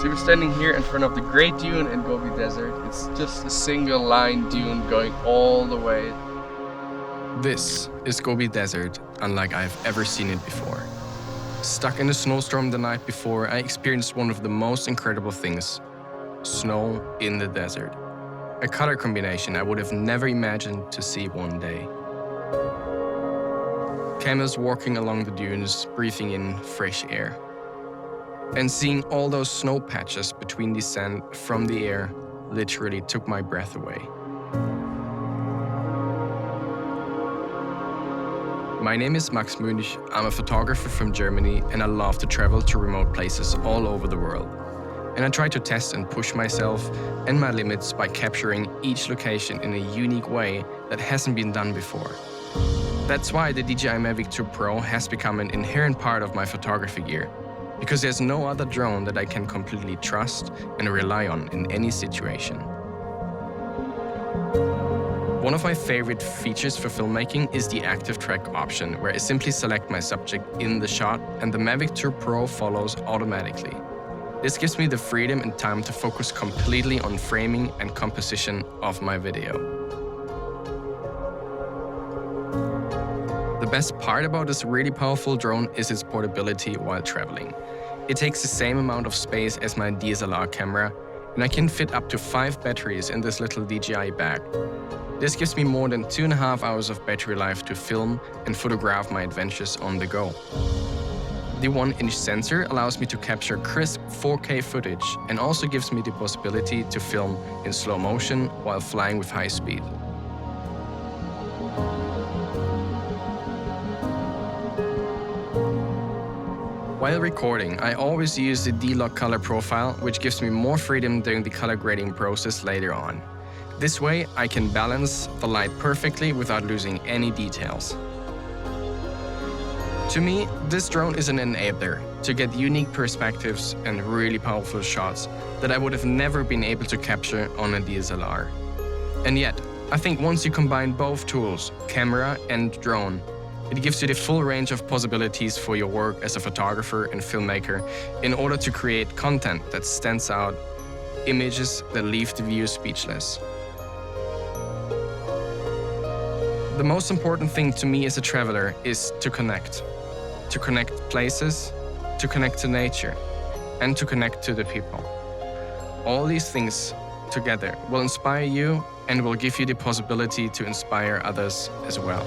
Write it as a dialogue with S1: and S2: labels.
S1: So we're standing here in front of the Great Dune in Gobi Desert. It's just a single line dune going all the way.
S2: This is Gobi Desert, unlike I've ever seen it before. Stuck in a snowstorm the night before, I experienced one of the most incredible things: snow in the desert. A color combination I would have never imagined to see one day. Camels walking along the dunes, breathing in fresh air. And seeing all those snow patches between the sand from the air literally took my breath away. My name is Max Muench. I'm a photographer from Germany, and I love to travel to remote places all over the world. And I try to test and push myself and my limits by capturing each location in a unique way that hasn't been done before. That's why the DJI Mavic 2 Pro has become an inherent part of my photography gear, because there's no other drone that I can completely trust and rely on in any situation. One of my favorite features for filmmaking is the active track option, where I simply select my subject in the shot and the Mavic 2 Pro follows automatically. This gives me the freedom and time to focus completely on framing and composition of my video. The best part about this really powerful drone is its portability while traveling. It takes the same amount of space as my DSLR camera, and I can fit up to 5 batteries in this little DJI bag. This gives me more than 2.5 hours of battery life to film and photograph my adventures on the go. The 1-inch sensor allows me to capture crisp 4K footage and also gives me the possibility to film in slow motion while flying with high speed. While recording, I always use the D-Log color profile, which gives me more freedom during the color grading process later on. This way, I can balance the light perfectly without losing any details. To me, this drone is an enabler to get unique perspectives and really powerful shots that I would have never been able to capture on a DSLR. And yet, I think once you combine both tools, camera and drone, it gives you the full range of possibilities for your work as a photographer and filmmaker in order to create content that stands out, images that leave the viewer speechless. The most important thing to me as a traveler is to connect places, to connect to nature, and to connect to the people. All these things together will inspire you and will give you the possibility to inspire others as well.